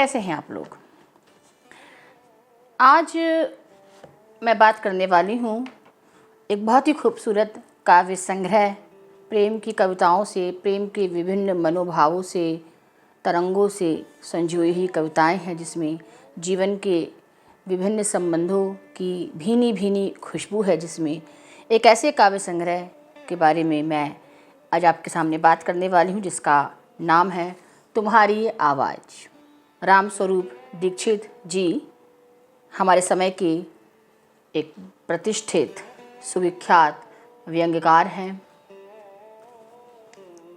कैसे हैं आप लोग? आज मैं बात करने वाली हूँ एक बहुत ही खूबसूरत काव्य संग्रह, प्रेम की कविताओं से, प्रेम के विभिन्न मनोभावों से, तरंगों से संजोई हुई कविताएं हैं, जिसमें जीवन के विभिन्न संबंधों की भीनी भीनी खुशबू है। जिसमें एक ऐसे काव्य संग्रह के बारे में मैं आज आपके सामने बात करने वाली हूँ, जिसका नाम है तुम्हारी आवाज़। रामस्वरूप दीक्षित जी हमारे समय के एक प्रतिष्ठित सुविख्यात व्यंग्यकार हैं,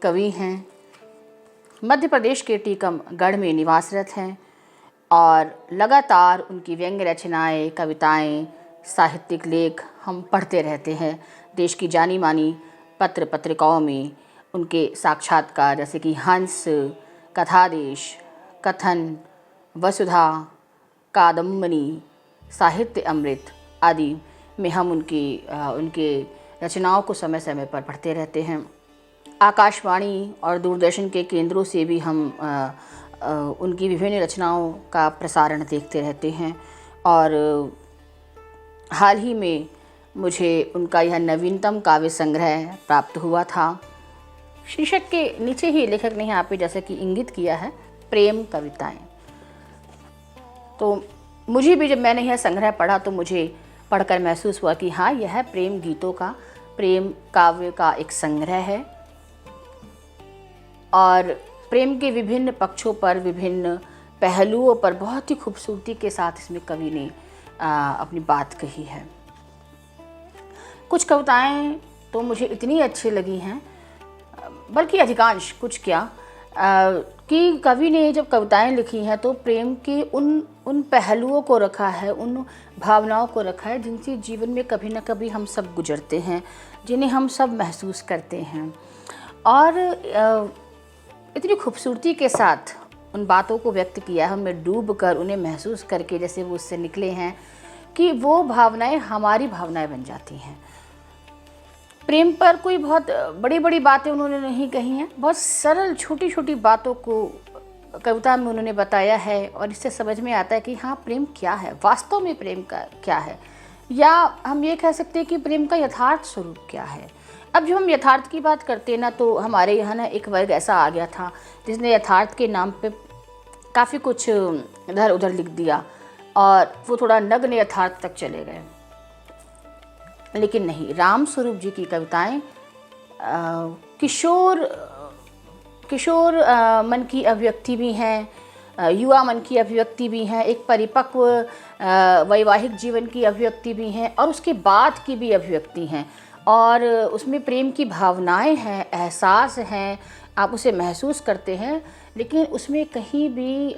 कवि हैं, मध्य प्रदेश के टीकमगढ़ में निवासरत हैं और लगातार उनकी व्यंग्य रचनाएं, कविताएं, साहित्यिक लेख हम पढ़ते रहते हैं। देश की जानी मानी पत्र पत्रिकाओं में उनके साक्षात्कार, जैसे कि हंस, कथादेश, कथन, वसुधा, कादम्बनी, साहित्य अमृत आदि में हम उनके रचनाओं को समय समय पर पढ़ते रहते हैं। आकाशवाणी और दूरदर्शन के केंद्रों से भी हम उनकी विभिन्न रचनाओं का प्रसारण देखते रहते हैं। और हाल ही में मुझे उनका यह नवीनतम काव्य संग्रह प्राप्त हुआ था। शीर्षक के नीचे ही लेखक ने यहाँ पे जैसे कि इंगित किया है, प्रेम कविताएं। तो मुझे भी जब मैंने यह संग्रह पढ़ा तो मुझे पढ़कर महसूस हुआ कि हाँ, यह प्रेम गीतों का, प्रेम काव्य का एक संग्रह है और प्रेम के विभिन्न पक्षों पर, विभिन्न पहलुओं पर बहुत ही खूबसूरती के साथ इसमें कवि ने अपनी बात कही है। कुछ कविताएं तो मुझे इतनी अच्छी लगी हैं, बल्कि अधिकांश, कुछ क्या, कि कवि ने जब कविताएं लिखी हैं तो प्रेम के उन पहलुओं को रखा है, उन भावनाओं को रखा है जिनसे जीवन में कभी ना कभी हम सब गुजरते हैं, जिन्हें हम सब महसूस करते हैं। और इतनी खूबसूरती के साथ उन बातों को व्यक्त किया है, उनमें डूब कर, उन्हें महसूस करके जैसे वो उससे निकले हैं कि वो भावनाएं हमारी भावनाएं बन जाती हैं। प्रेम पर कोई बहुत बड़ी बड़ी बातें उन्होंने नहीं कही हैं, बहुत सरल छोटी छोटी बातों को कविता में उन्होंने बताया है और इससे समझ में आता है कि हाँ, प्रेम क्या है, वास्तव में प्रेम का क्या है, या हम ये कह सकते हैं कि प्रेम का यथार्थ स्वरूप क्या है। अब जब हम यथार्थ की बात करते हैं ना, तो हमारे यहाँ ना एक वर्ग ऐसा आ गया था जिसने यथार्थ के नाम पे काफ़ी कुछ इधर उधर लिख दिया और वो थोड़ा नग्न यथार्थ तक चले गए। लेकिन नहीं, रामस्वरूप जी की कविताएं किशोर मन की अभिव्यक्ति भी हैं, युवा मन की अभिव्यक्ति भी हैं, एक परिपक्व वैवाहिक जीवन की अभिव्यक्ति भी हैं और उसके बाद की भी अभिव्यक्ति हैं। और उसमें प्रेम की भावनाएं हैं, एहसास हैं, आप उसे महसूस करते हैं, लेकिन उसमें कहीं भी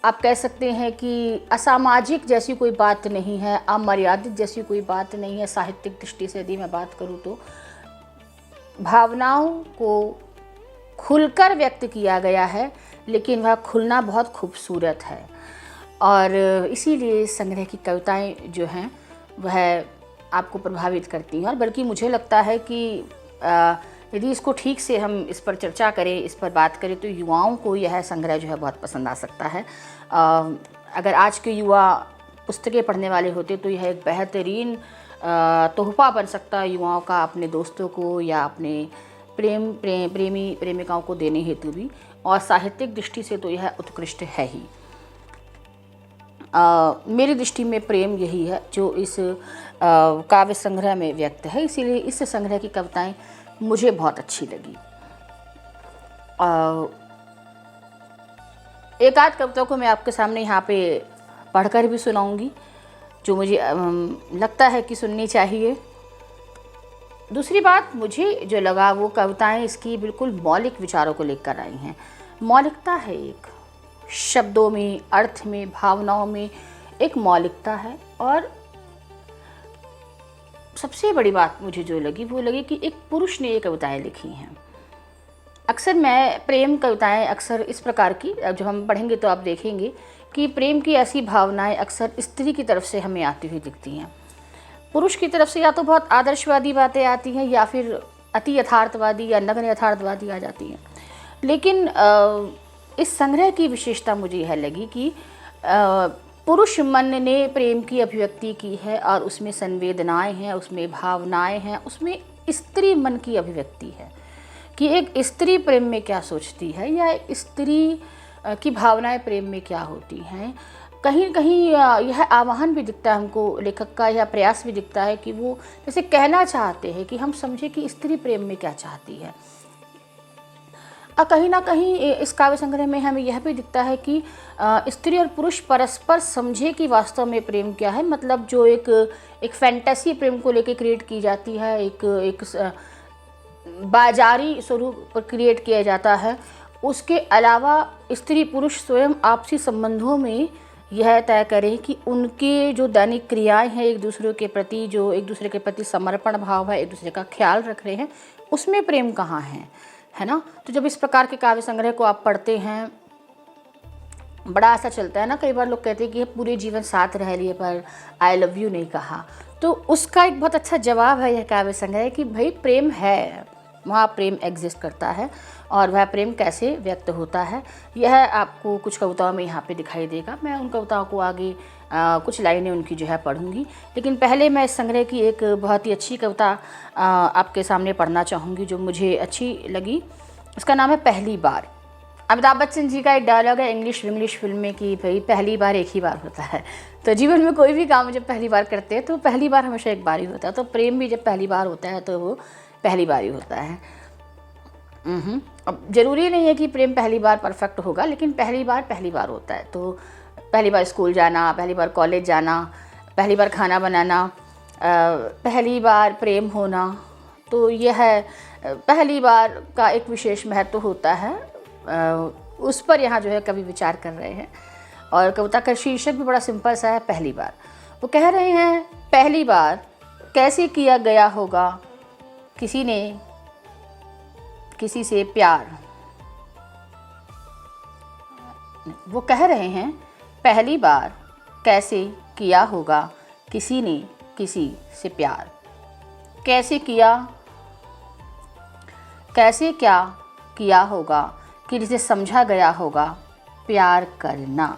आप कह सकते हैं कि असामाजिक जैसी कोई बात नहीं है, अमर्यादित जैसी कोई बात नहीं है। साहित्यिक दृष्टि से यदि मैं बात करूं तो भावनाओं को खुलकर व्यक्त किया गया है, लेकिन वह खुलना बहुत खूबसूरत है। और इसीलिए संग्रह की कविताएं जो हैं वह आपको प्रभावित करती हैं। और बल्कि मुझे लगता है कि यदि इसको ठीक से हम इस पर चर्चा करें, इस पर बात करें, तो युवाओं को यह संग्रह जो है बहुत पसंद आ सकता है। अगर आज के युवा पुस्तकें पढ़ने वाले होते तो यह एक बेहतरीन तोहफ़ा बन सकता है युवाओं का अपने दोस्तों को या अपने प्रेमिकाओं को देने हेतु भी। और साहित्यिक दृष्टि से तो यह उत्कृष्ट है ही। मेरी दृष्टि में प्रेम यही है जो इस काव्य संग्रह में व्यक्त है, इसीलिए इस संग्रह की कविताएं मुझे बहुत अच्छी लगी। एक आध कविता को मैं आपके सामने यहाँ पे पढ़कर भी सुनाऊंगी, जो मुझे लगता है कि सुननी चाहिए। दूसरी बात मुझे जो लगा, वो कविताएं इसकी बिल्कुल मौलिक विचारों को लेकर आई हैं। मौलिकता है, एक शब्दों में, अर्थ में, भावनाओं में एक मौलिकता है। और सबसे बड़ी बात मुझे जो लगी वो लगी कि एक पुरुष ने ये कविताएं लिखी हैं। अक्सर मैं प्रेम कविताएं अक्सर इस प्रकार की, जो हम पढ़ेंगे तो आप देखेंगे कि प्रेम की ऐसी भावनाएं अक्सर स्त्री की तरफ से हमें आती हुई दिखती हैं। पुरुष की तरफ से या तो बहुत आदर्शवादी बातें आती हैं या फिर अति यथार्थवादी या नग्न यथार्थवादी आ जाती हैं। लेकिन इस संग्रह की विशेषता मुझे यह लगी कि पुरुष मन ने प्रेम की अभिव्यक्ति की है और उसमें संवेदनाएं हैं, उसमें भावनाएं हैं, उसमें स्त्री मन की अभिव्यक्ति है कि एक स्त्री प्रेम में क्या सोचती है या एक स्त्री की भावनाएं प्रेम में क्या होती हैं। कहीं कहीं यह आह्वान भी दिखता है हमको लेखक का, यह प्रयास भी दिखता है कि वो जैसे कहना चाहते हैं कि हम समझे कि स्त्री प्रेम में क्या चाहती है। और कहीं ना कहीं इस काव्य संग्रह में हमें यह भी दिखता है कि स्त्री और पुरुष परस्पर समझे कि वास्तव में प्रेम क्या है। मतलब जो एक फैंटेसी प्रेम को लेकर क्रिएट की जाती है, एक बाजारी स्वरूप पर क्रिएट किया जाता है, उसके अलावा स्त्री पुरुष स्वयं आपसी संबंधों में यह तय करें कि उनके जो दैनिक क्रियाएं हैं एक दूसरे के प्रति, जो एक दूसरे के प्रति समर्पण भाव है, एक दूसरे का ख्याल रख रहे हैं, उसमें प्रेम कहाँ है ना। तो जब इस प्रकार के काव्य संग्रह को आप पढ़ते हैं, बड़ा ऐसा चलता है ना, कई बार लोग कहते हैं कि पूरे जीवन साथ रह लिए पर आई लव यू नहीं कहा, तो उसका एक बहुत अच्छा जवाब है यह काव्य संग्रह कि भाई प्रेम है, वहाँ प्रेम एग्जिस्ट करता है और वह प्रेम कैसे व्यक्त होता है यह आपको कुछ कविताओं में यहाँ पे दिखाई देगा। मैं उन कविताओं को आगे कुछ लाइनें उनकी जो है पढ़ूंगी, लेकिन पहले मैं इस संग्रह की एक बहुत ही अच्छी कविता आपके सामने पढ़ना चाहूँगी जो मुझे अच्छी लगी। इसका नाम है पहली बार। अमिताभ बच्चन जी का एक डायलॉग है इंग्लिश विंग्लिश फिल्म में कि भाई पहली बार एक ही बार होता है। तो जीवन में कोई भी काम जब पहली बार करते हैं तो पहली बार हमेशा एक बार ही होता है। तो प्रेम भी जब पहली बार होता है तो वो पहली बार ही होता है। अब ज़रूरी नहीं है कि प्रेम पहली बार परफेक्ट होगा, लेकिन पहली बार होता है। तो पहली बार स्कूल जाना, पहली बार कॉलेज जाना, पहली बार खाना बनाना, पहली बार प्रेम होना, तो यह पहली बार का एक विशेष महत्व होता है। उस पर यहाँ जो है कवि विचार कर रहे हैं और कविता का शीर्षक भी बड़ा सिंपल सा है, पहली बार। वो कह रहे हैं पहली बार कैसे किया गया होगा किसी ने किसी से प्यार। वो कह रहे हैं पहली बार कैसे किया होगा किसी ने किसी से प्यार। कैसे किया, कैसे क्या किया होगा कि जिसे समझा गया होगा प्यार करना।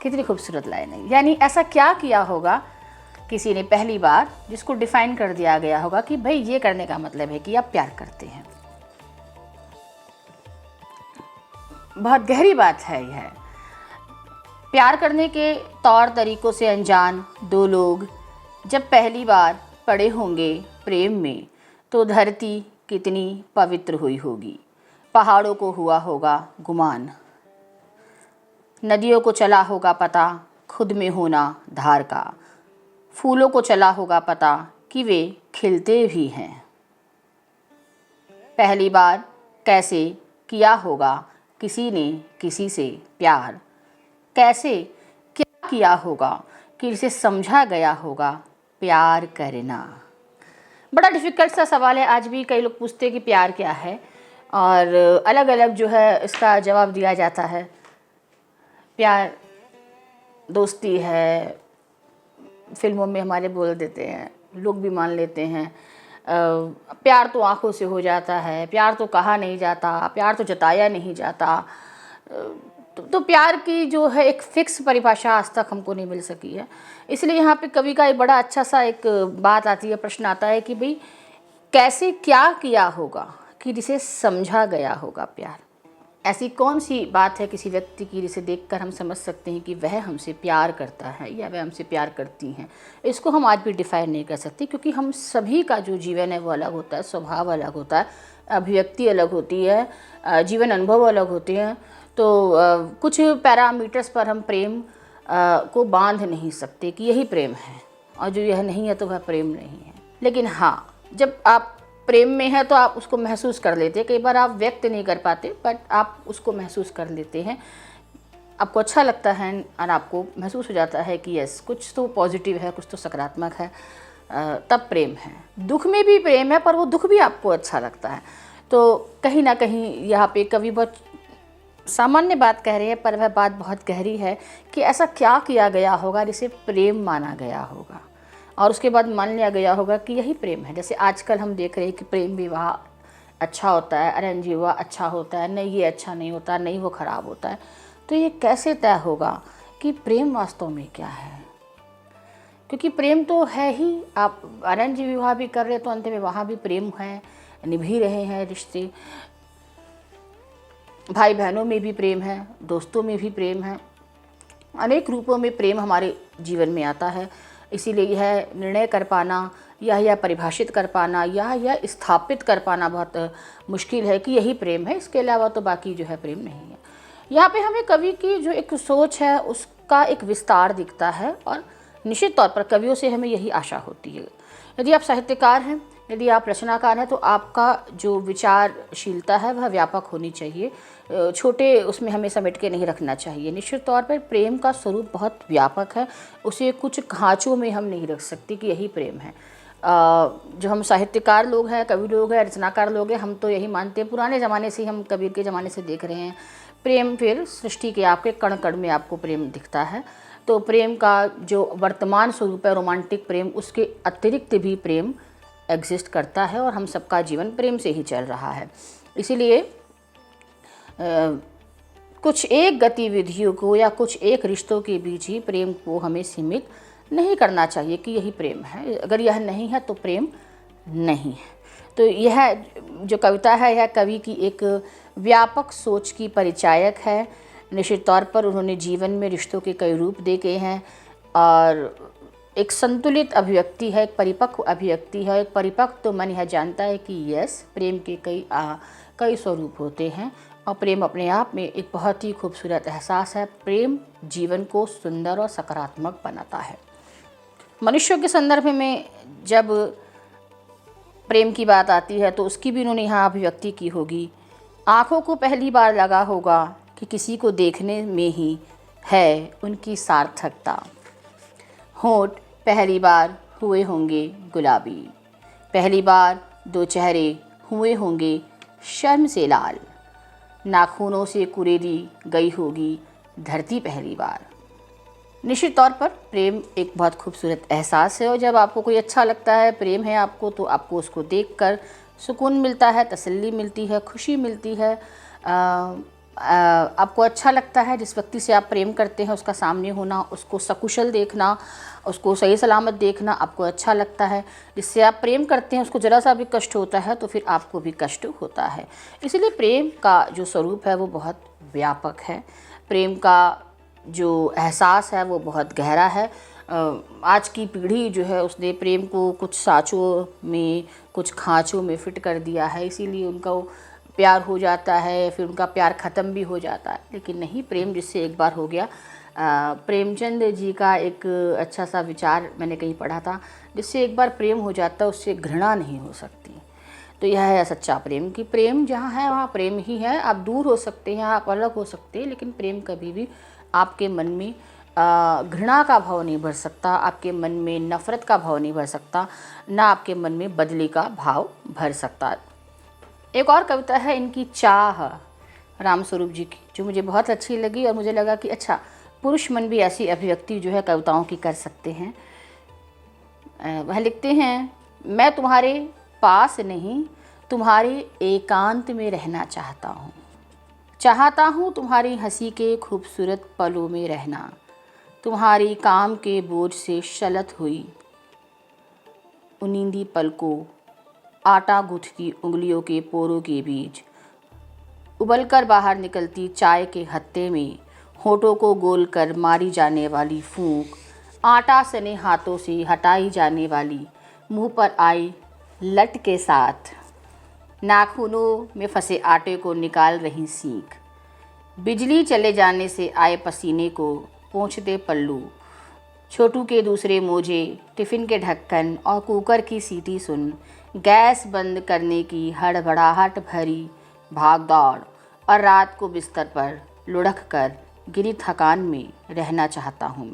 कितनी खूबसूरत लाइन है। यानी ऐसा क्या किया होगा किसी ने पहली बार जिसको डिफाइन कर दिया गया होगा कि भाई ये करने का मतलब है कि आप प्यार करते हैं। बहुत गहरी बात है यह। प्यार करने के तौर तरीकों से अनजान दो लोग जब पहली बार पड़े होंगे प्रेम में तो धरती कितनी पवित्र हुई होगी। पहाड़ों को हुआ होगा गुमान, नदियों को चला होगा पता खुद में होना धार का, फूलों को चला होगा पता कि वे खिलते भी हैं। पहली बार कैसे किया होगा किसी ने किसी से प्यार। कैसे क्या किया होगा कि जिसे समझा गया होगा प्यार करना। बड़ा डिफ़िकल्ट सा सवाल है। आज भी कई लोग पूछते हैं कि प्यार क्या है और अलग अलग जो है इसका जवाब दिया जाता है। प्यार दोस्ती है, फिल्मों में हमारे बोल देते हैं, लोग भी मान लेते हैं। प्यार तो आँखों से हो जाता है, प्यार तो कहा नहीं जाता, प्यार तो जताया नहीं जाता। तो प्यार की जो है एक फ़िक्स परिभाषा आज तक हमको नहीं मिल सकी है। इसलिए यहाँ पे कवि का एक बड़ा अच्छा सा एक बात आती है, प्रश्न आता है कि भाई कैसे क्या किया होगा कि जिसे समझा गया होगा प्यार। ऐसी कौन सी बात है किसी व्यक्ति की जिसे देखकर हम समझ सकते हैं कि वह हमसे प्यार करता है या वह हमसे प्यार करती हैं। इसको हम आज भी डिफ़ाइन नहीं कर सकते क्योंकि हम सभी का जो जीवन है वो अलग होता है, स्वभाव अलग होता है, अभिव्यक्ति अलग होती है, जीवन अनुभव अलग होते हैं। तो कुछ पैरामीटर्स पर हम प्रेम को बांध नहीं सकते कि यही प्रेम है और जो यह नहीं है तो वह प्रेम नहीं है। लेकिन हाँ, जब आप प्रेम में है तो आप उसको महसूस कर लेते हैं। कई बार आप व्यक्त नहीं कर पाते बट आप उसको महसूस कर लेते हैं, आपको अच्छा लगता है और आपको महसूस हो जाता है कि यस कुछ तो पॉजिटिव है, कुछ तो सकारात्मक है, तब प्रेम है। दुख में भी प्रेम है पर वो दुख भी आपको अच्छा लगता है। तो कहीं ना कहीं यहाँ पे कवि बहुत सामान्य बात कह रहे हैं पर वह बात बहुत गहरी है कि ऐसा क्या किया गया होगा जिसे प्रेम माना गया होगा और उसके बाद मान लिया गया होगा कि यही प्रेम है। जैसे आजकल हम देख रहे हैं कि प्रेम विवाह अच्छा होता है, अरे जी वह अच्छा होता है, नहीं ये अच्छा नहीं होता, नहीं वो ख़राब होता है, तो ये कैसे तय होगा कि प्रेम वास्तव में क्या है? क्योंकि प्रेम तो है ही, आप अरेंज विवाह भी कर रहे तो अंत में वहाँ भी प्रेम है, निभ ही रहे हैं रिश्ते, भाई बहनों में भी प्रेम है, दोस्तों में भी प्रेम है, अनेक रूपों में प्रेम हमारे जीवन में आता है। इसीलिए यह निर्णय कर पाना या यह परिभाषित कर पाना या यह स्थापित कर पाना बहुत मुश्किल है कि यही प्रेम है, इसके अलावा तो बाकी जो है प्रेम नहीं है। यहाँ पे हमें कवि की जो एक सोच है उसका एक विस्तार दिखता है और निश्चित तौर पर कवियों से हमें यही आशा होती है। यदि आप साहित्यकार हैं, यदि आप रचनाकार हैं, तो आपका जो विचारशीलता है वह व्यापक होनी चाहिए, छोटे उसमें हमें समेट के नहीं रखना चाहिए। निश्चित तौर पर प्रेम का स्वरूप बहुत व्यापक है, उसे कुछ खाँचों में हम नहीं रख सकते कि यही प्रेम है। जो हम साहित्यकार लोग हैं, कवि लोग हैं, रचनाकार लोग हैं, हम तो यही मानते हैं, पुराने ज़माने से हम कबीर के ज़माने से देख रहे हैं प्रेम, फिर सृष्टि के आपके कण कण में आपको प्रेम दिखता है। तो प्रेम का जो वर्तमान स्वरूप है रोमांटिक प्रेम, उसके अतिरिक्त भी प्रेम एग्जिस्ट करता है और हम सबका जीवन प्रेम से ही चल रहा है। इसीलिए कुछ एक गतिविधियों को या कुछ एक रिश्तों के बीच ही प्रेम को हमें सीमित नहीं करना चाहिए कि यही प्रेम है। अगर यह नहीं है तो प्रेम नहीं है। तो यह जो कविता है यह कवि की एक व्यापक सोच की परिचायक है। निश्चित तौर पर उन्होंने जीवन में रिश्तों के कई रूप देखे हैं और एक संतुलित अभिव्यक्ति है, एक परिपक्व अभिव्यक्ति है। एक परिपक्व तो मन यह जानता है कि यस, प्रेम के कई स्वरूप होते हैं और प्रेम अपने आप में एक बहुत ही खूबसूरत एहसास है। प्रेम जीवन को सुंदर और सकारात्मक बनाता है। मनुष्यों के संदर्भ में जब प्रेम की बात आती है तो उसकी भी उन्होंने यहाँ अभिव्यक्ति की होगी। आँखों को पहली बार लगा होगा कि किसी को देखने में ही है उनकी सार्थकता। होंठ पहली बार हुए होंगे गुलाबी, पहली बार दो चेहरे हुए होंगे शर्म से लाल, नाखूनों से कुरेदी गई होगी धरती पहली बार। निश्चित तौर पर प्रेम एक बहुत खूबसूरत एहसास है और जब आपको कोई अच्छा लगता है, प्रेम है आपको, तो आपको उसको देखकर सुकून मिलता है, तसल्ली मिलती है, खुशी मिलती है। आपको अच्छा लगता है जिस व्यक्ति से आप प्रेम करते हैं उसका सामने होना, उसको सकुशल देखना, उसको सही सलामत देखना आपको अच्छा लगता है। जिससे आप प्रेम करते हैं उसको ज़रा सा भी कष्ट होता है तो फिर आपको भी कष्ट होता है। इसलिए प्रेम का जो स्वरूप है वो बहुत व्यापक है। प्रेम का जो एहसास है वो बहुत गहरा है। आज की पीढ़ी जो है उसने प्रेम को कुछ साँचों में, कुछ खाँचों में फिट कर दिया है, इसीलिए उनका प्यार हो जाता है, फिर उनका प्यार ख़त्म भी हो जाता है। लेकिन नहीं, प्रेम जिससे एक बार हो गया, प्रेमचंद जी का एक अच्छा सा विचार मैंने कहीं पढ़ा था, जिससे एक बार प्रेम हो जाता है उससे घृणा नहीं हो सकती। तो यह है सच्चा प्रेम कि प्रेम जहाँ है वहाँ प्रेम ही है। आप दूर हो सकते हैं, आप अलग हो सकते हैं, लेकिन प्रेम कभी भी आपके मन में घृणा का भाव नहीं भर सकता, आपके मन में नफ़रत का भाव नहीं भर सकता, ना आपके मन में बदले का भाव भर सकता। एक और कविता है इनकी, चाह, रामस्वरूप जी की, जो मुझे बहुत अच्छी लगी और मुझे लगा कि अच्छा, पुरुष मन भी ऐसी अभिव्यक्ति जो है कविताओं की कर सकते हैं। वह लिखते हैं, मैं तुम्हारे पास नहीं तुम्हारे एकांत में रहना चाहता हूँ, चाहता हूँ तुम्हारी हंसी के खूबसूरत पलों में रहना, तुम्हारी काम के बोझ से शलत हुई उनींदी पलकों, आटा गूंथती उंगलियों के पोरों के बीच, उबलकर बाहर निकलती चाय के हत्ते में, होठों को गोल कर मारी जाने वाली फूंक, आटा सने हाथों से हटाई जाने वाली मुंह पर आई लट के साथ, नाखूनों में फंसे आटे को निकाल रही सीख, बिजली चले जाने से आए पसीने को पोंछते पल्लू, छोटू के दूसरे मोजे, टिफ़िन के ढक्कन और कुकर की सीटी सुन, गैस बंद करने की हड़बड़ाहट भरी भाग दौड़ और रात को बिस्तर पर लुढ़क कर गिरी थकान में रहना चाहता हूँ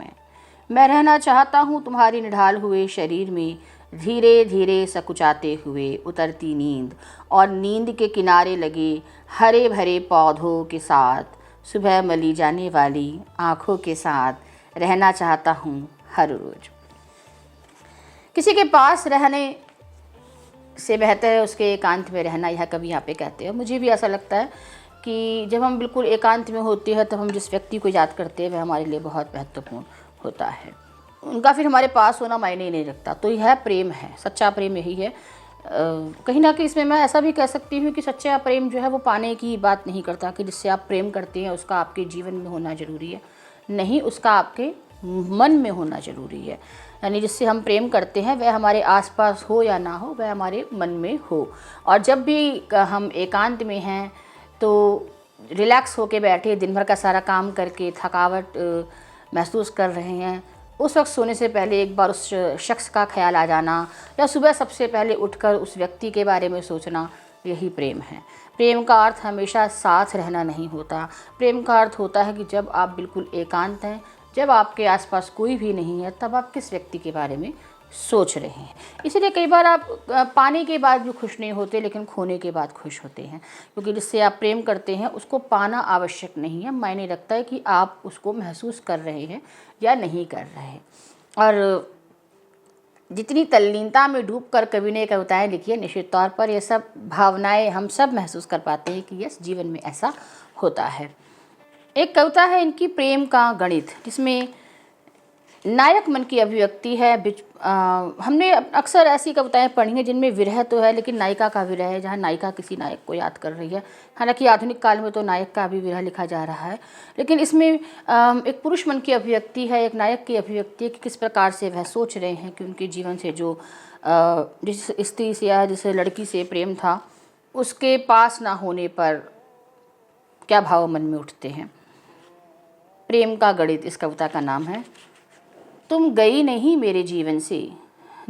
मैं रहना चाहता हूँ तुम्हारी निढाल हुए शरीर में, धीरे धीरे सकुचाते हुए उतरती नींद और नींद के किनारे लगे हरे भरे पौधों के साथ, सुबह मली जाने वाली आँखों के साथ रहना चाहता हूँ हर रोज़। किसी के पास रहने से बेहतर है उसके एकांत में रहना, यह कवि यहाँ पे कहते हैं। मुझे भी ऐसा लगता है कि जब हम बिल्कुल एकांत में होते हैं तब हम जिस व्यक्ति को याद करते हैं वह हमारे लिए बहुत महत्वपूर्ण होता है। उनका फिर हमारे पास होना मायने ही नहीं रखता। तो यह प्रेम है, सच्चा प्रेम यही है। कहीं ना कहीं इसमें मैं ऐसा भी कह सकती हूँ कि सच्चा प्रेम जो है वो पाने की बात नहीं करता कि जिससे आप प्रेम करते हैं उसका आपके जीवन में होना ज़रूरी है, नहीं, उसका आपके मन में होना ज़रूरी है। यानी जिससे हम प्रेम करते हैं वह हमारे आसपास हो या ना हो, वह हमारे मन में हो। और जब भी हम एकांत में हैं तो रिलैक्स होके बैठे, दिन भर का सारा काम करके थकावट महसूस कर रहे हैं, उस वक्त सोने से पहले एक बार उस शख्स का ख्याल आ जाना या सुबह सबसे पहले उठकर उस व्यक्ति के बारे में सोचना, यही प्रेम है। प्रेम का अर्थ हमेशा साथ रहना नहीं होता। प्रेम का अर्थ होता है कि जब आप बिल्कुल एकांत हैं, जब आपके आसपास कोई भी नहीं है, तब आप किस व्यक्ति के बारे में सोच रहे हैं। इसीलिए कई बार आप पाने के बाद भी खुश नहीं होते लेकिन खोने के बाद खुश होते हैं, क्योंकि जिससे आप प्रेम करते हैं उसको पाना आवश्यक नहीं है, मायने रखता है कि आप उसको महसूस कर रहे हैं या नहीं कर रहे हैं। और जितनी तल्लीनता में डूबकर कवि ने कविताएं लिखी है, निश्चित तौर पर ये सब भावनाएं हम सब महसूस कर पाते हैं कि यस, जीवन में ऐसा होता है। एक कविता है इनकी, प्रेम का गणित, जिसमें नायक मन की अभिव्यक्ति है। हमने अक्सर ऐसी कविताएं पढ़ी हैं जिनमें विरह तो है लेकिन नायिका का विरह है, जहाँ नायिका किसी नायक को याद कर रही है। हालांकि आधुनिक काल में तो नायक का भी विरह लिखा जा रहा है, लेकिन इसमें एक पुरुष मन की अभिव्यक्ति है, एक नायक की अभिव्यक्ति है कि किस प्रकार से वह सोच रहे हैं कि उनके जीवन से जो जिस स्त्री से या जिस लड़की से प्रेम था उसके पास ना होने पर क्या भाव मन में उठते हैं। प्रेम का गणित इस कविता का नाम है। तुम गई नहीं मेरे जीवन से,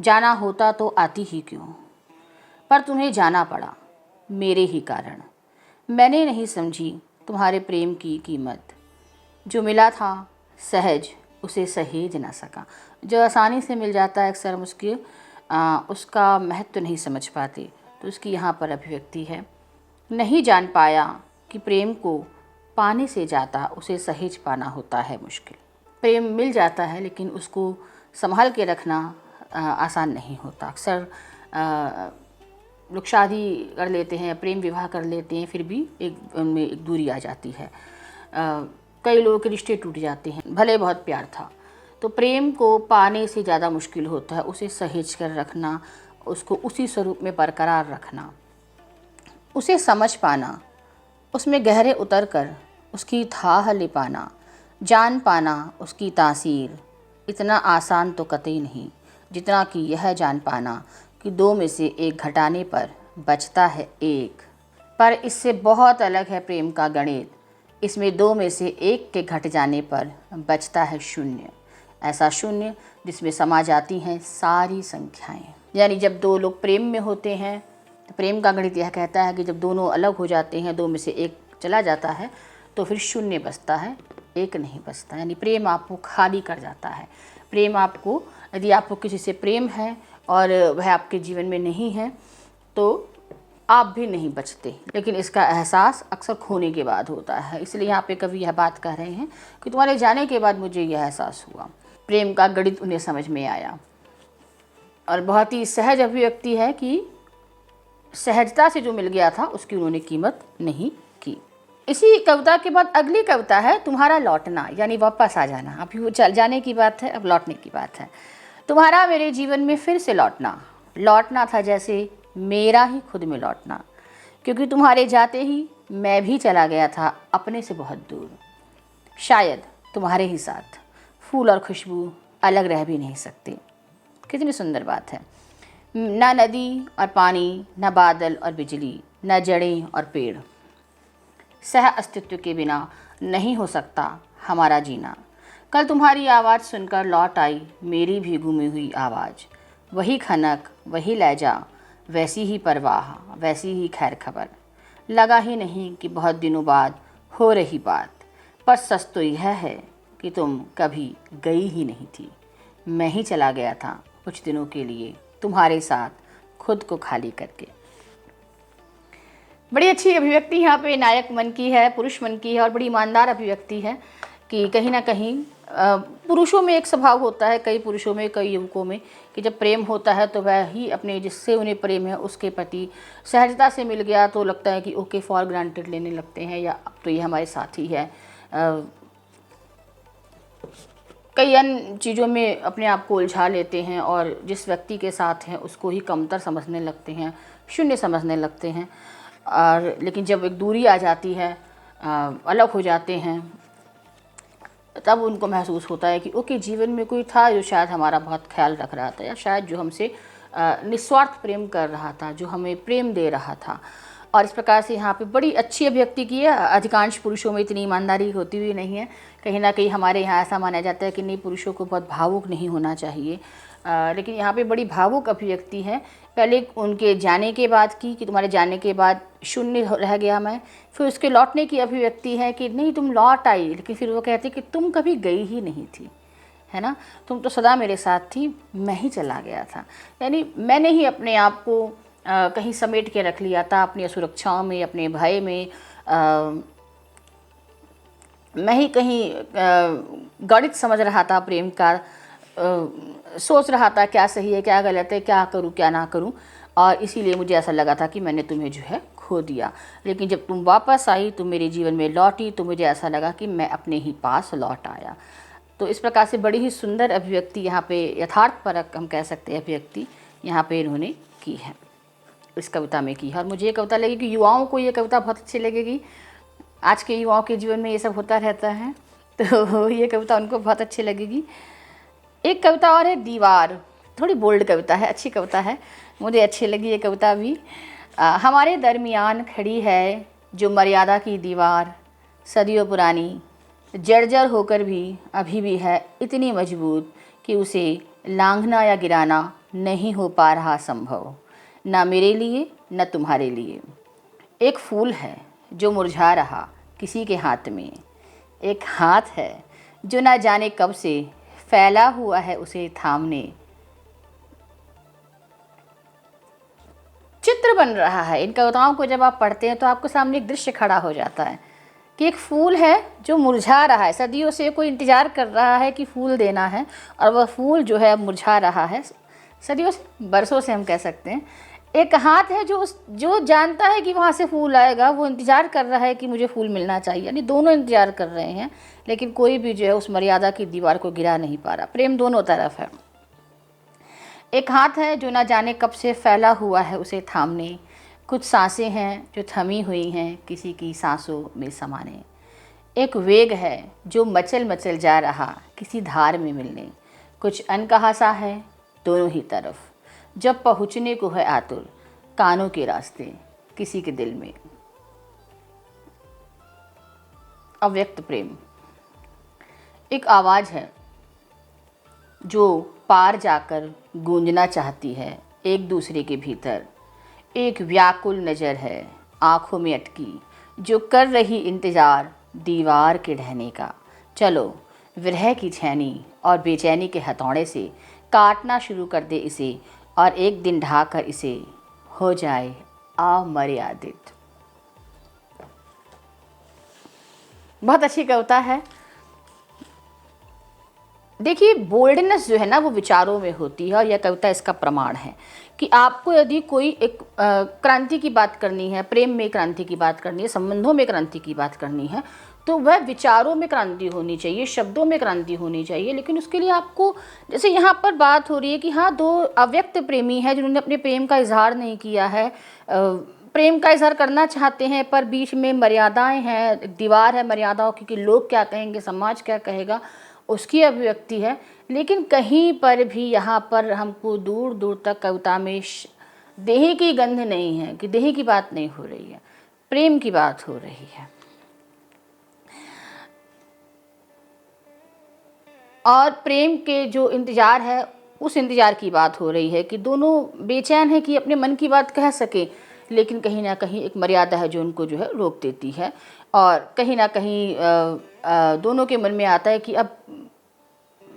जाना होता तो आती ही क्यों, पर तुम्हें जाना पड़ा मेरे ही कारण। मैंने नहीं समझी तुम्हारे प्रेम की कीमत, जो मिला था सहज उसे सहेज ना सका। जो आसानी से मिल जाता है अक्सर हम उसका महत्व नहीं समझ पाते, तो उसकी यहाँ पर अभिव्यक्ति है। नहीं जान पाया कि प्रेम को पाने से जाता उसे सहेज पाना होता है मुश्किल। प्रेम मिल जाता है लेकिन उसको संभाल के रखना आसान नहीं होता। अक्सर लोग शादी कर लेते हैं, प्रेम विवाह कर लेते हैं, फिर भी उनमें एक दूरी आ जाती है। कई लोगों के रिश्ते टूट जाते हैं, भले बहुत प्यार था। तो प्रेम को पाने से ज़्यादा मुश्किल होता है उसे सहेज कर रखना, उसको उसी स्वरूप में बरकरार रखना, उसे समझ पाना, उसमें गहरे उतर कर उसकी थाह ले पाना, जान पाना उसकी तासीर। इतना आसान तो कतई नहीं जितना कि यह जान पाना कि दो में से एक घटाने पर बचता है एक। पर इससे बहुत अलग है प्रेम का गणित, इसमें दो में से एक के घट जाने पर बचता है शून्य। ऐसा शून्य जिसमें समा जाती हैं सारी संख्याएं। यानी जब दो लोग प्रेम में होते हैं तो प्रेम का गणित यह कहता है कि जब दोनों अलग हो जाते हैं, दो में से एक चला जाता है, तो फिर शून्य बचता है, एक नहीं बचता। यानी प्रेम आपको खाली कर जाता है। प्रेम आपको, यदि आपको किसी से प्रेम है और वह आपके जीवन में नहीं है तो आप भी नहीं बचते, लेकिन इसका एहसास अक्सर खोने के बाद होता है। इसलिए यहाँ पे कवि यह बात कह रहे हैं कि तुम्हारे जाने के बाद मुझे यह एहसास हुआ। प्रेम का गणित उन्हें समझ में आया और बहुत ही सहज अभिव्यक्ति है कि सहजता से जो मिल गया था उसकी उन्होंने कीमत नहीं की। इसी कविता के बाद अगली कविता है तुम्हारा लौटना, यानी वापस आ जाना। अभी वो चल जाने की बात है, अब लौटने की बात है। तुम्हारा मेरे जीवन में फिर से लौटना, लौटना था जैसे मेरा ही खुद में लौटना, क्योंकि तुम्हारे जाते ही मैं भी चला गया था अपने से बहुत दूर। शायद तुम्हारे ही साथ फूल और खुशबू अलग रह भी नहीं सकते। कितनी सुंदर बात है। ना नदी और पानी, ना बादल और बिजली, ना जड़ें और पेड़, सह अस्तित्व के बिना नहीं हो सकता हमारा जीना। कल तुम्हारी आवाज़ सुनकर लौट आई मेरी भी गुमी हुई आवाज़। वही खनक, वही लहजा, वैसी ही परवाह, वैसी ही खैर खबर। लगा ही नहीं कि बहुत दिनों बाद हो रही बात, पर सच तो यह है कि तुम कभी गई ही नहीं थी। मैं ही चला गया था कुछ दिनों के लिए तुम्हारे साथ खुद को खाली करके। बड़ी अच्छी अभिव्यक्ति यहाँ पे नायक मन की है, पुरुष मन की है, और बड़ी ईमानदार अभिव्यक्ति है कि कहीं ना कहीं पुरुषों में एक स्वभाव होता है, कई पुरुषों में, कई युवकों में, कि जब प्रेम होता है तो वह ही अपने जिससे उन्हें प्रेम है उसके प्रति सहजता से मिल गया तो लगता है कि ओके फॉर ग्रांटेड लेने लगते हैं, या अब तो ये हमारे साथी है। कई अन्य चीज़ों में अपने आप को उलझा लेते हैं और जिस व्यक्ति के साथ हैं उसको ही कमतर समझने लगते हैं, शून्य समझने लगते हैं। और लेकिन जब एक दूरी आ जाती है, अलग हो जाते हैं, तब उनको महसूस होता है कि ओके जीवन में कोई था जो शायद हमारा बहुत ख्याल रख रहा था, या शायद जो हमसे निस्वार्थ प्रेम कर रहा था, जो हमें प्रेम दे रहा था। और इस प्रकार से यहाँ पे बड़ी अच्छी अभिव्यक्ति की है। अधिकांश पुरुषों में इतनी ईमानदारी होती हुई नहीं है। कहीं ना कहीं हमारे यहाँ ऐसा माना जाता है कि नहीं, पुरुषों को बहुत भावुक नहीं होना चाहिए, लेकिन यहाँ पे बड़ी भावुक अभिव्यक्ति है। पहले उनके जाने के बाद की कि तुम्हारे जाने के बाद शून्य रह गया मैं, फिर उसके लौटने की अभिव्यक्ति है कि नहीं तुम लौट आई, लेकिन फिर वो कहते कि तुम कभी गई ही नहीं थी, है ना, तुम तो सदा मेरे साथ थी, मैं ही चला गया था। यानी मैंने ही अपने आप को कहीं समेट के रख लिया था, अपनी असुरक्षाओं में, अपने भय में, मैं ही कहीं गणित समझ रहा था प्रेम का, सोच रहा था क्या सही है क्या गलत है, क्या करूं क्या ना करूं, और इसीलिए मुझे ऐसा लगा था कि मैंने तुम्हें जो है खो दिया। लेकिन जब तुम वापस आई, तुम मेरे जीवन में लौटी, तो मुझे ऐसा लगा कि मैं अपने ही पास लौट आया। तो इस प्रकार से बड़ी ही सुंदर अभिव्यक्ति यहाँ पे, यथार्थपरक हम कह सकते हैं अभिव्यक्ति यहाँ पे इन्होंने की है, इस कविता में की है। और मुझे ये कविता लगी कि युवाओं को ये कविता बहुत अच्छी लगेगी। आज के युवाओं के जीवन में ये सब होता रहता है, तो ये कविता उनको बहुत अच्छी लगेगी। एक कविता और है दीवार, थोड़ी बोल्ड कविता है, अच्छी कविता है, मुझे अच्छी लगी ये कविता भी। हमारे दरमियान खड़ी है जो मर्यादा की दीवार, सदियों पुरानी, जर्जर होकर भी अभी भी है इतनी मजबूत कि उसे लांघना या गिराना नहीं हो पा रहा संभव, ना मेरे लिए न तुम्हारे लिए। एक फूल है जो मुरझा रहा किसी के हाथ में, एक हाथ है जो ना जाने कब से फैला हुआ है उसे थामने। चित्र बन रहा है। इन कविताओं को जब आप पढ़ते हैं तो आपके सामने एक दृश्य खड़ा हो जाता है कि एक फूल है जो मुरझा रहा है, सदियों से कोई इंतज़ार कर रहा है कि फूल देना है, और वह फूल जो है मुरझा रहा है, सदियों से, बरसों से हम कह सकते हैं। एक हाथ है जो जानता है कि वहाँ से फूल आएगा, वो इंतज़ार कर रहा है कि मुझे फूल मिलना चाहिए, यानी दोनों इंतज़ार कर रहे हैं, लेकिन कोई भी जो है उस मर्यादा की दीवार को गिरा नहीं पा रहा। प्रेम दोनों तरफ है। एक हाथ है जो ना जाने कब से फैला हुआ है उसे थामने, कुछ सांसें हैं जो थमी हुई हैं किसी की सांसों में समाने। एक वेग है जो मचल मचल जा रहा किसी धार में मिलने, कुछ अनकहा सा है दोनों ही तरफ, जब पहुँचने को है आतुर कानों के रास्ते किसी के दिल में। अव्यक्त प्रेम एक आवाज़ है जो पार जाकर गूंजना चाहती है एक दूसरे के भीतर। एक व्याकुल नज़र है आँखों में अटकी जो कर रही इंतज़ार दीवार के ढहने का। चलो विरह की छैनी और बेचैनी के हथौड़े से काटना शुरू कर दे इसे, और एक दिन ढाकर इसे हो जाए अमर्यादित। बहुत अच्छी कविता है। देखिए, बोल्डनेस जो है ना वो विचारों में होती है, और यह कविता इसका प्रमाण है कि आपको यदि कोई एक क्रांति की बात करनी है, प्रेम में क्रांति की बात करनी है, संबंधों में क्रांति की बात करनी है, तो वह विचारों में क्रांति होनी चाहिए, शब्दों में क्रांति होनी चाहिए। लेकिन उसके लिए आपको, जैसे यहाँ पर बात हो रही है कि हाँ, दो अव्यक्त प्रेमी हैं जिन्होंने अपने प्रेम का इजहार नहीं किया है, प्रेम का इजहार करना चाहते हैं पर बीच में मर्यादाएं हैं, दीवार है मर्यादाओं की कि लोग क्या कहेंगे, समाज क्या कहेगा, उसकी अभिव्यक्ति है। लेकिन कहीं पर भी यहाँ पर हमको दूर दूर तक कविता में देह की गंध नहीं है, कि देह की बात नहीं हो रही है, प्रेम की बात हो रही है। और प्रेम के जो इंतज़ार है उस इंतज़ार की बात हो रही है कि दोनों बेचैन हैं कि अपने मन की बात कह सके, लेकिन कहीं ना कहीं एक मर्यादा है जो उनको जो है रोक देती है। और कहीं ना कहीं दोनों के मन में आता है कि अब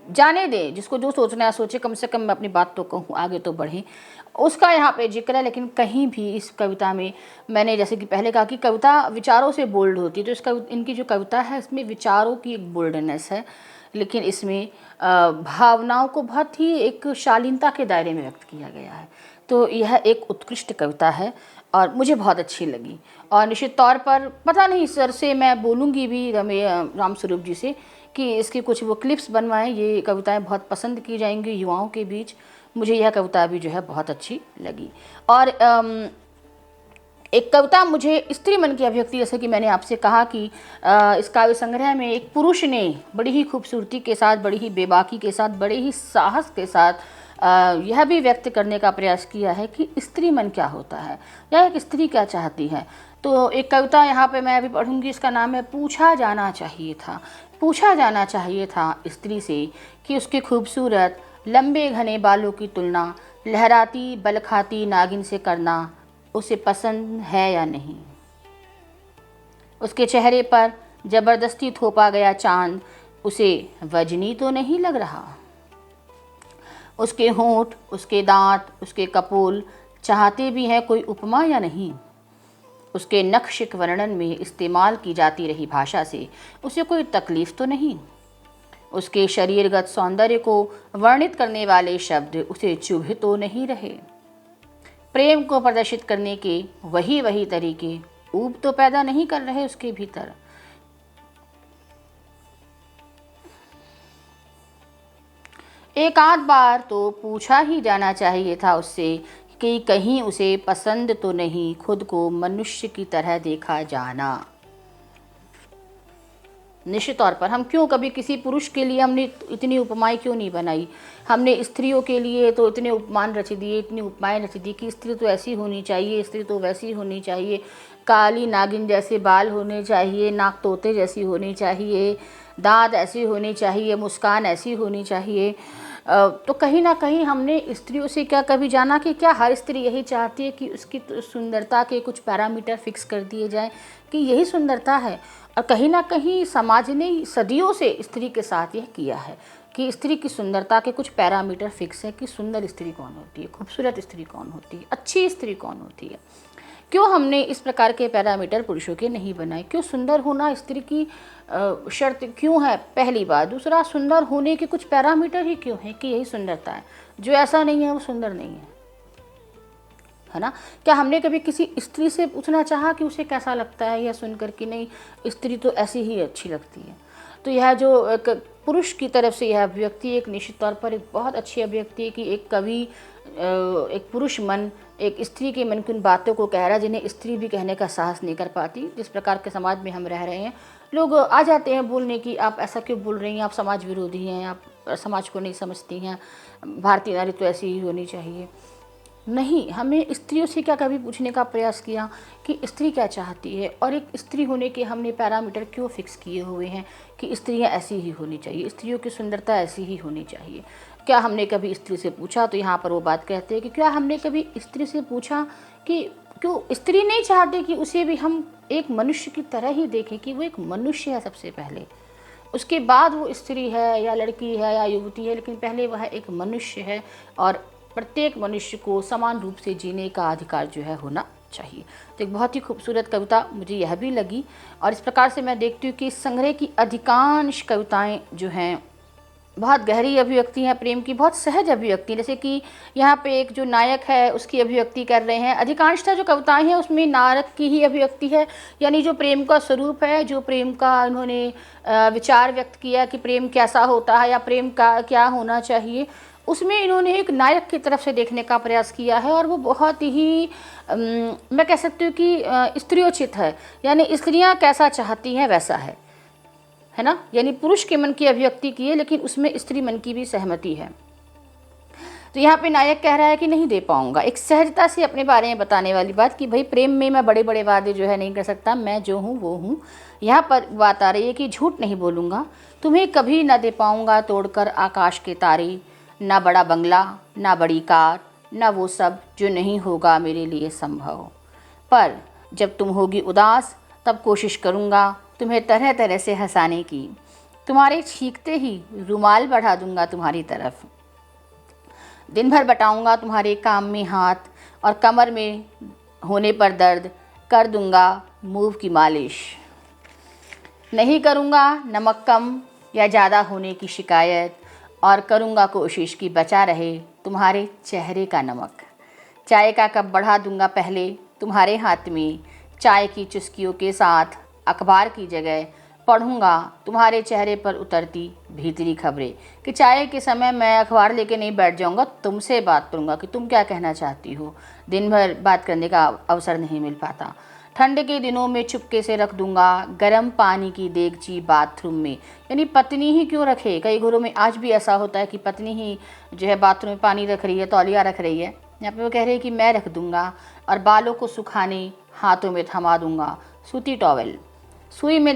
जाने दें, जिसको जो सोचना है सोचे, कम से कम मैं अपनी बात तो कहूँ, आगे तो बढ़ें, उसका यहाँ पे जिक्र है। लेकिन कहीं भी इस कविता में, मैंने जैसे कि पहले कहा कि कविता विचारों से बोल्ड होती है, तो इनकी जो कविता है इसमें विचारों की एक बोल्डनेस है, लेकिन इसमें भावनाओं को बहुत ही एक शालीनता के दायरे में व्यक्त किया गया है। तो यह एक उत्कृष्ट कविता है और मुझे बहुत अच्छी लगी। और निश्चित तौर पर पता नहीं सर से मैं बोलूँगी भी रामस्वरूप जी से कि इसकी कुछ वो क्लिप्स बनवाएं। ये कविताएं बहुत पसंद की जाएंगी युवाओं के बीच। मुझे यह कविता भी जो है बहुत अच्छी लगी। और एक कविता मुझे स्त्री मन की अभिव्यक्ति, जैसे कि मैंने आपसे कहा कि इस काव्य संग्रह में एक पुरुष ने बड़ी ही खूबसूरती के साथ, बड़ी ही बेबाकी के साथ, बड़े ही साहस के साथ यह भी व्यक्त करने का प्रयास किया है कि स्त्री मन क्या होता है या एक स्त्री क्या चाहती है। तो एक कविता यहाँ पे मैं अभी पढ़ूंगी, इसका नाम है पूछा जाना चाहिए था। पूछा जाना चाहिए था स्त्री से कि उसके खूबसूरत लंबे घने बालों की तुलना लहराती बलखाती नागिन से करना उसे पसंद है या नहीं। उसके चेहरे पर जबरदस्ती थोपा गया चांद उसे वजनी तो नहीं लग रहा। उसके होंठ, उसके दांत, उसके कपोल चाहते भी हैं कोई उपमा या नहीं। उसके नक्शिक वर्णन में इस्तेमाल की जाती रही भाषा से उसे कोई तकलीफ तो नहीं। उसके शरीरगत सौंदर्य को वर्णित करने वाले शब्द उसे चुभ तो नहीं रहे। प्रेम को प्रदर्शित करने के वही तरीके ऊब तो पैदा नहीं कर रहे उसके भीतर। एक आध बार तो पूछा ही जाना चाहिए था उससे कि कहीं उसे पसंद तो नहीं खुद को मनुष्य की तरह देखा जाना। निश्चित तौर पर हम क्यों कभी किसी पुरुष के लिए हमने इतनी उपमाएं क्यों नहीं बनाई। हमने स्त्रियों के लिए तो इतने उपमान रच दिए, इतनी उपमाएं रच दी कि स्त्री तो ऐसी होनी चाहिए, स्त्री तो वैसी होनी चाहिए, काली नागिन जैसे बाल होने चाहिए, नाक तोते जैसी होनी चाहिए, दांत ऐसी होनी चाहिए, मुस्कान ऐसी होनी चाहिए। तो कहीं ना कहीं हमने स्त्रियों से क्या कभी जाना कि क्या हर स्त्री यही चाहती है कि उसकी सुंदरता के कुछ पैरामीटर फिक्स कर दिए जाएं कि यही सुंदरता है। और कहीं ना कहीं समाज ने सदियों से स्त्री के साथ यह किया है कि स्त्री की सुंदरता के कुछ पैरामीटर फिक्स है कि सुंदर स्त्री कौन होती है, खूबसूरत स्त्री कौन होती है, अच्छी स्त्री कौन होती है। क्यों हमने इस प्रकार के पैरामीटर पुरुषों के नहीं बनाए? क्यों सुंदर होना स्त्री की शर्त क्यों है? पहली बात। दूसरा, सुंदर होने के कुछ पैरामीटर ही क्यों है कि यही सुंदरता है, जो ऐसा नहीं है वो सुंदर नहीं है ना। क्या हमने कभी किसी स्त्री से पूछना चाहा कि उसे कैसा लगता है, या सुनकर कि नहीं स्त्री तो ऐसी ही अच्छी लगती है। तो यह जो एक पुरुष की तरफ से यह अभिव्यक्ति एक निश्चित तौर पर एक बहुत अच्छी अभिव्यक्ति है कि एक कवि, एक पुरुष मन एक स्त्री के मन की उन बातों को कह रहा है जिन्हें स्त्री भी कहने का साहस नहीं कर पाती। जिस प्रकार के समाज में हम रह रहे हैं, लोग आ जाते हैं बोलने की आप ऐसा क्यों बोल रही हैं, आप समाज विरोधी हैं, आप समाज को नहीं समझती हैं, भारतीय नारी तो ऐसी ही होनी चाहिए। नहीं, हमें स्त्रियों से क्या कभी पूछने का प्रयास किया कि स्त्री क्या चाहती है, और एक स्त्री होने के हमने पैरामीटर क्यों फिक्स किए हुए हैं कि स्त्रियां ऐसी ही होनी चाहिए, स्त्रियों की सुंदरता ऐसी ही होनी चाहिए। क्या हमने कभी स्त्री से पूछा? तो यहाँ पर वो बात कहते हैं कि क्या हमने कभी स्त्री से पूछा कि क्यों स्त्री नहीं चाहती कि उसे भी हम एक मनुष्य की तरह ही देखें, कि वो एक मनुष्य है सबसे पहले, उसके बाद वो स्त्री है या लड़की है या युवती है, लेकिन पहले वह एक मनुष्य है और प्रत्येक मनुष्य को समान रूप से जीने का अधिकार जो है होना चाहिए। तो एक बहुत ही खूबसूरत कविता मुझे यह भी लगी। और इस प्रकार से मैं देखती हूँ कि इस संग्रह की अधिकांश कविताएं जो हैं बहुत गहरी अभिव्यक्ति हैं प्रेम की, बहुत सहज अभिव्यक्ति। जैसे कि यहाँ पे एक जो नायक है उसकी अभिव्यक्ति कर रहे हैं। अधिकांशतः जो कविताएं हैं उसमें नायक की ही अभिव्यक्ति है, यानी जो प्रेम का स्वरूप है, जो प्रेम का इन्होंने विचार व्यक्त किया कि प्रेम कैसा होता है या प्रेम का क्या होना चाहिए, उसमें इन्होंने एक नायक की तरफ से देखने का प्रयास किया है। और वो बहुत ही मैं कह सकती हूँ कि स्त्रियोचित है, यानी स्त्रियाँ कैसा चाहती हैं वैसा है ना। यानी पुरुष के मन की अभिव्यक्ति की है, लेकिन उसमें स्त्री मन की भी सहमति है। तो यहाँ पे नायक कह रहा है कि नहीं दे पाऊँगा, एक सहजता से अपने बारे में बताने वाली बात कि भाई प्रेम में मैं बड़े बड़े वादे जो है नहीं कर सकता, मैं जो हूँ वो हूँ। यहाँ पर बात आ रही है कि झूठ नहीं बोलूँगा, तुम्हें कभी ना दे पाऊँगा तोड़कर आकाश के तारे, ना बड़ा बंगला, ना बड़ी कार, ना वो सब जो नहीं होगा मेरे लिए संभव। पर जब तुम होगी उदास तब कोशिश करूँगा तुम्हें तरह तरह से हंसाने की, तुम्हारे छींकते ही रुमाल बढ़ा दूँगा तुम्हारी तरफ, दिन भर बटाऊँगा तुम्हारे काम में हाथ, और कमर में होने पर दर्द कर दूँगा मूव की मालिश। नहीं करूँगा नमक कम या ज़्यादा होने की शिकायत, और करूँगा कोशिश कि बचा रहे तुम्हारे चेहरे का नमक। चाय का कप बढ़ा दूंगा पहले तुम्हारे हाथ में, चाय की चुस्कियों के साथ अखबार की जगह पढ़ूंगा तुम्हारे चेहरे पर उतरती भीतरी खबरें। कि चाय के समय मैं अखबार लेके नहीं बैठ जाऊंगा, तुमसे बात करूंगा कि तुम क्या कहना चाहती हो। दिन भर बात करने का अवसर नहीं मिल पाता। ठंड के दिनों में चुपके से रख दूंगा गर्म पानी की देगची बाथरूम में। यानी पत्नी ही क्यों रखे, कई घरों में आज भी ऐसा होता है कि पत्नी ही जो है बाथरूम में पानी रख रही है, तौलिया रख रही है। यहाँ पे वो कह रही है कि मैं रख दूंगा, और बालों को सुखाने हाथों में थमा दूंगा सूती टॉवेल। सुई में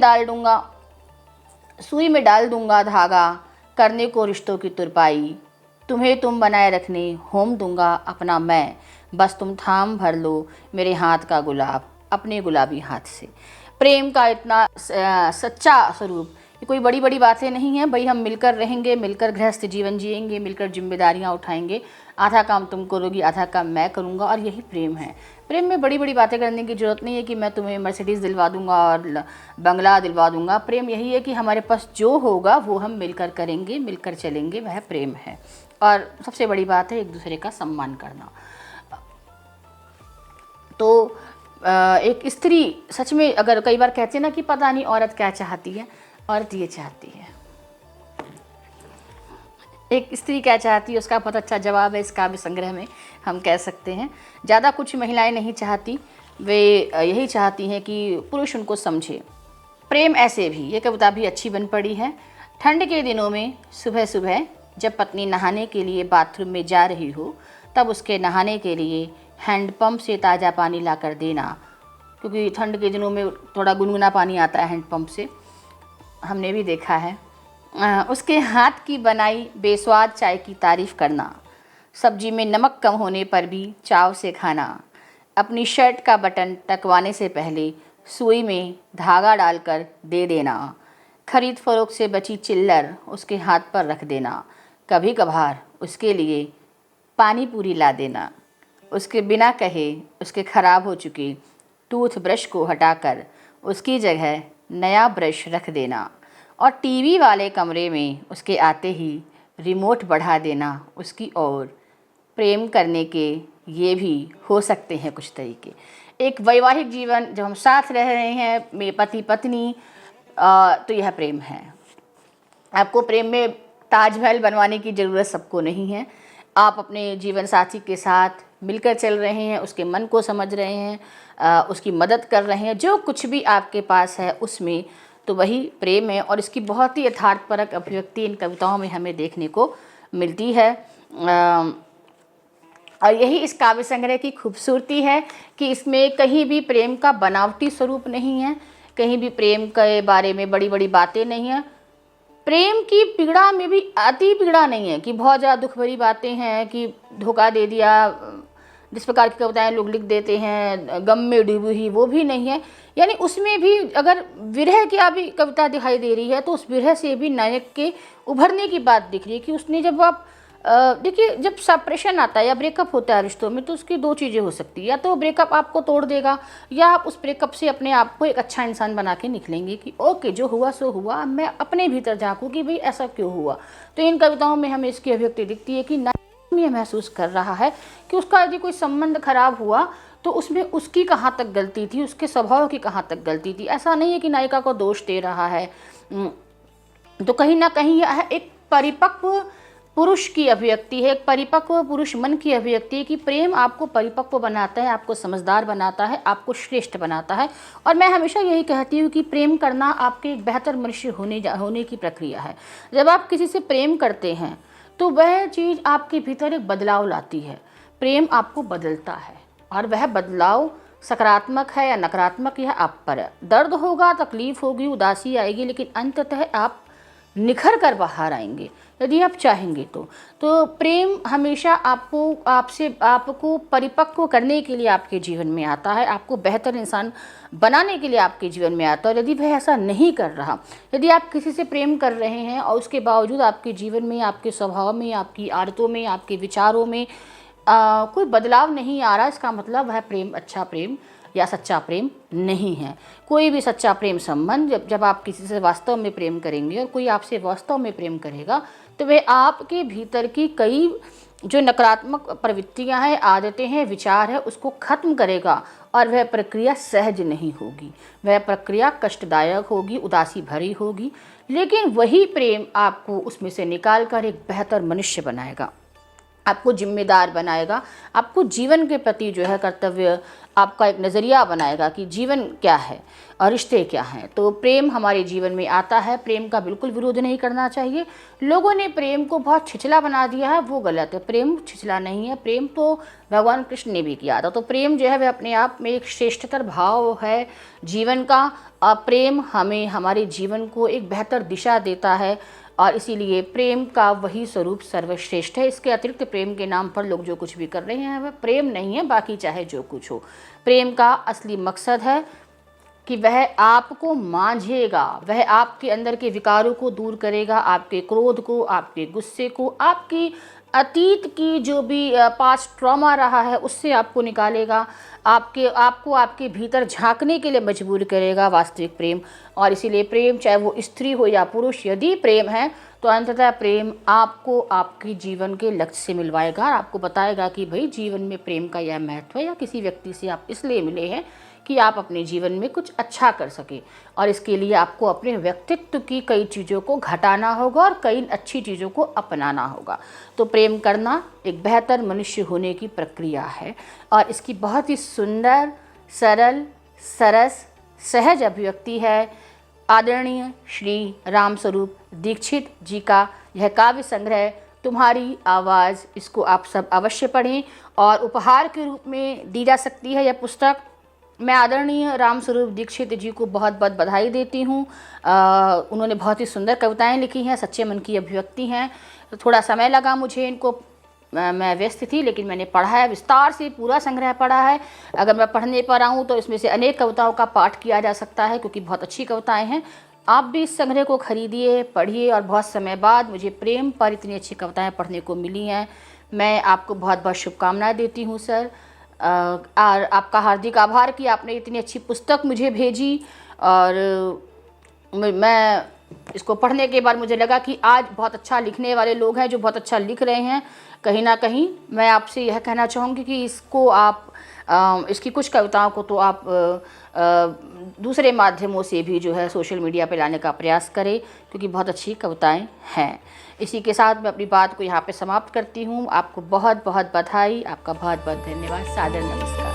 डाल दूंगा धागा, करने को रिश्तों की तुरपाई। तुम्हें तुम बनाए रखने होम दूंगा अपना मैं, बस तुम थाम भर लो मेरे हाथ का गुलाब अपने गुलाबी हाथ से। प्रेम का इतना सच्चा स्वरूप, ये कोई बड़ी बड़ी बातें नहीं हैं भाई। हम मिलकर रहेंगे, मिलकर गृहस्थ जीवन जिएंगे, मिलकर जिम्मेदारियां उठाएंगे। आधा काम तुम करोगी, आधा काम मैं करूंगा, और यही प्रेम है। प्रेम में बड़ी बड़ी बातें करने की ज़रूरत नहीं है कि मैं तुम्हें मर्सिडीज़ दिलवा दूंगा और बंगला दिलवा दूंगा। प्रेम यही है कि हमारे पास जो होगा वो हम मिलकर करेंगे, मिलकर चलेंगे, वह प्रेम है। और सबसे बड़ी बात है एक दूसरे का सम्मान करना। तो एक स्त्री सच में, अगर कई बार कहते हैं ना कि पता नहीं औरत क्या चाहती है, औरत ये चाहती है। एक स्त्री क्या चाहती है उसका बहुत अच्छा जवाब है इस काव्य संग्रह में, हम कह सकते हैं। ज़्यादा कुछ महिलाएं नहीं चाहती, वे यही चाहती हैं कि पुरुष उनको समझे। प्रेम ऐसे भी, ये कविता भी अच्छी बन पड़ी है। ठंड के दिनों में सुबह सुबह जब पत्नी नहाने के लिए बाथरूम में जा रही हो, तब उसके नहाने के लिए हैंडपम्प से ताज़ा पानी ला कर देना, क्योंकि ठंड के दिनों में थोड़ा गुनगुना पानी आता है हैंडपम्प से, हमने भी देखा है। उसके हाथ की बनाई बेस्वाद चाय की तारीफ़ करना, सब्जी में नमक कम होने पर भी चाव से खाना, अपनी शर्ट का बटन टकवाने से पहले सुई में धागा डालकर दे देना, खरीद फरोख्त से बची चिल्लर उसके हाथ पर रख देना, कभी कभार उसके लिए पानी पूरी ला देना, उसके बिना कहे उसके ख़राब हो चुके टूथब्रश को हटाकर उसकी जगह नया ब्रश रख देना, और टीवी वाले कमरे में उसके आते ही रिमोट बढ़ा देना उसकी ओर। प्रेम करने के ये भी हो सकते हैं कुछ तरीके। एक वैवाहिक जीवन जब हम साथ रह रहे हैं पति पत्नी, तो यह प्रेम है। आपको प्रेम में ताजमहल बनवाने की ज़रूरत सबको नहीं है। आप अपने जीवन साथी के साथ मिलकर चल रहे हैं, उसके मन को समझ रहे हैं, उसकी मदद कर रहे हैं, जो कुछ भी आपके पास है उसमें, तो वही प्रेम है। और इसकी बहुत ही यथार्थपरक अभिव्यक्ति इन कविताओं में हमें देखने को मिलती है। और यही इस काव्य संग्रह की खूबसूरती है कि इसमें कहीं भी प्रेम का बनावटी स्वरूप नहीं है, कहीं भी प्रेम के बारे में बड़ी बड़ी बातें नहीं हैं। प्रेम की पीड़ा में भी अति पीड़ा नहीं है कि बहुत ज़्यादा दुख भरी बातें हैं कि धोखा दे दिया, जिस प्रकार की कविताएं लोग लिख देते हैं, गम में डूबी हुई, वो भी नहीं है। यानी उसमें भी अगर विरह की भी कविता दिखाई दे रही है तो उस विरह से भी नायक के उभरने की बात दिख रही है कि उसने जब आप देखिए, जब सेपरेशन आता है या ब्रेकअप होता है रिश्तों में, तो उसकी दो चीज़ें हो सकती है। या तो ब्रेकअप आपको तोड़ देगा, या आप उस ब्रेकअप से अपने आप को एक अच्छा इंसान बना के निकलेंगे कि ओके जो हुआ सो हुआ, मैं अपने भीतर झांकूँ कि भाई ऐसा क्यों हुआ। तो इन कविताओं में हमें इसकी अभिव्यक्ति दिखती है कि नायक ये महसूस कर रहा है कि उसका यदि कोई संबंध खराब हुआ तो उसमें उसकी कहाँ तक गलती थी, उसके स्वभाव की कहाँ तक गलती थी। ऐसा नहीं है कि नायिका को दोष दे रहा है। तो कहीं ना कहीं यह एक परिपक्व पुरुष की अभिव्यक्ति है, एक परिपक्व पुरुष मन की अभिव्यक्ति है कि प्रेम आपको परिपक्व बनाता है, आपको समझदार बनाता है, आपको श्रेष्ठ बनाता है। और मैं हमेशा यही कहती हूँ कि प्रेम करना आपके एक बेहतर मनुष्य होने की प्रक्रिया है। जब आप किसी से प्रेम करते हैं तो वह चीज़ आपके भीतर एक बदलाव लाती है। प्रेम आपको बदलता है, और वह बदलाव सकारात्मक है या नकारात्मक, यह आप पर है। दर्द होगा, तकलीफ होगी, उदासी आएगी, लेकिन अंततः आप निखर कर बाहर आएंगे यदि आप चाहेंगे तो प्रेम हमेशा आपको परिपक्व करने के लिए आपके जीवन में आता है, आपको बेहतर इंसान बनाने के लिए आपके जीवन में आता है। और यदि वह ऐसा नहीं कर रहा, यदि आप किसी से प्रेम कर रहे हैं और उसके बावजूद आपके जीवन में, आपके स्वभाव में, आपकी आदतों में, आपके विचारों में कोई बदलाव नहीं आ रहा, इसका मतलब वह प्रेम अच्छा प्रेम या सच्चा प्रेम नहीं है। कोई भी सच्चा प्रेम संबंध जब आप किसी से वास्तव में प्रेम करेंगे और कोई आपसे वास्तव में प्रेम करेगा तो वह आपके भीतर की कई जो नकारात्मक प्रवृत्तियां हैं, आदतें हैं, विचार है, उसको खत्म करेगा और वह प्रक्रिया सहज नहीं होगी, वह प्रक्रिया कष्टदायक होगी, उदासी भरी होगी। लेकिन वही प्रेम आपको उसमें से निकाल कर एक बेहतर मनुष्य बनाएगा, आपको जिम्मेदार बनाएगा, आपको जीवन के प्रति जो है कर्तव्य, आपका एक नज़रिया बनाएगा कि जीवन क्या है और रिश्ते क्या हैं। तो प्रेम हमारे जीवन में आता है, प्रेम का बिल्कुल विरोध नहीं करना चाहिए। लोगों ने प्रेम को बहुत छिछला बना दिया है, वो गलत है। प्रेम छिछला नहीं है, प्रेम तो भगवान कृष्ण ने भी किया था। तो प्रेम जो है वह अपने आप में एक श्रेष्ठतर भाव है जीवन का। और प्रेम हमें हमारे जीवन को एक बेहतर दिशा देता है और इसीलिए प्रेम का वही स्वरूप सर्वश्रेष्ठ है। इसके अतिरिक्त प्रेम के नाम पर लोग जो कुछ भी कर रहे हैं वह प्रेम नहीं है, बाकी चाहे जो कुछ हो। प्रेम का असली मकसद है कि वह आपको मांझेगा, वह आपके अंदर के विकारों को दूर करेगा, आपके क्रोध को, आपके गुस्से को, आपकी अतीत की जो भी पास्ट ट्रॉमा रहा है उससे आपको निकालेगा, आपको आपके भीतर झांकने के लिए मजबूर करेगा वास्तविक प्रेम। और इसीलिए प्रेम, चाहे वो स्त्री हो या पुरुष, यदि प्रेम है तो अंततः प्रेम आपको आपके जीवन के लक्ष्य से मिलवाएगा और आपको बताएगा कि भाई जीवन में प्रेम का यह महत्व है, या किसी व्यक्ति से आप इसलिए मिले हैं कि आप अपने जीवन में कुछ अच्छा कर सके। और इसके लिए आपको अपने व्यक्तित्व की कई चीज़ों को घटाना होगा और कई अच्छी चीज़ों को अपनाना होगा। तो प्रेम करना एक बेहतर मनुष्य होने की प्रक्रिया है और इसकी बहुत ही सुंदर, सरल, सरस, सहज अभिव्यक्ति है आदरणीय श्री रामस्वरूप दीक्षित जी का यह काव्य संग्रह तुम्हारी आवाज़। इसको आप सब अवश्य पढ़ें और उपहार के रूप में दी जा सकती है यह पुस्तक। मैं आदरणीय रामस्वरूप दीक्षित जी को बहुत बहुत बधाई देती हूँ। उन्होंने बहुत ही सुंदर कविताएं लिखी हैं, सच्चे मन की अभिव्यक्ति हैं। थोड़ा समय लगा मुझे इनको, मैं व्यस्त थी, लेकिन मैंने पढ़ा है विस्तार से, पूरा संग्रह पढ़ा है। अगर मैं पढ़ने पर आऊँ तो इसमें से अनेक कविताओं का पाठ किया जा सकता है क्योंकि बहुत अच्छी कविताएं हैं। आप भी इस संग्रह को खरीदिए, पढ़िए और बहुत समय बाद मुझे प्रेम पर इतनी अच्छी कविताएं पढ़ने को मिली हैं। मैं आपको बहुत बहुत शुभकामनाएं देती हूँ सर, और आपका हार्दिक आभार कि आपने इतनी अच्छी पुस्तक मुझे भेजी। और मैं इसको पढ़ने के बाद मुझे लगा कि आज बहुत अच्छा लिखने वाले लोग हैं जो बहुत अच्छा लिख रहे हैं। कहीं ना कहीं मैं आपसे यह कहना चाहूँगी कि इसको आप इसकी कुछ कविताओं को तो आप दूसरे माध्यमों से भी जो है सोशल मीडिया पे लाने का प्रयास करें क्योंकि बहुत अच्छी कविताएं हैं। इसी के साथ मैं अपनी बात को यहाँ पे समाप्त करती हूँ। आपको बहुत बहुत बधाई, आपका बहुत बहुत धन्यवाद, सादर नमस्कार।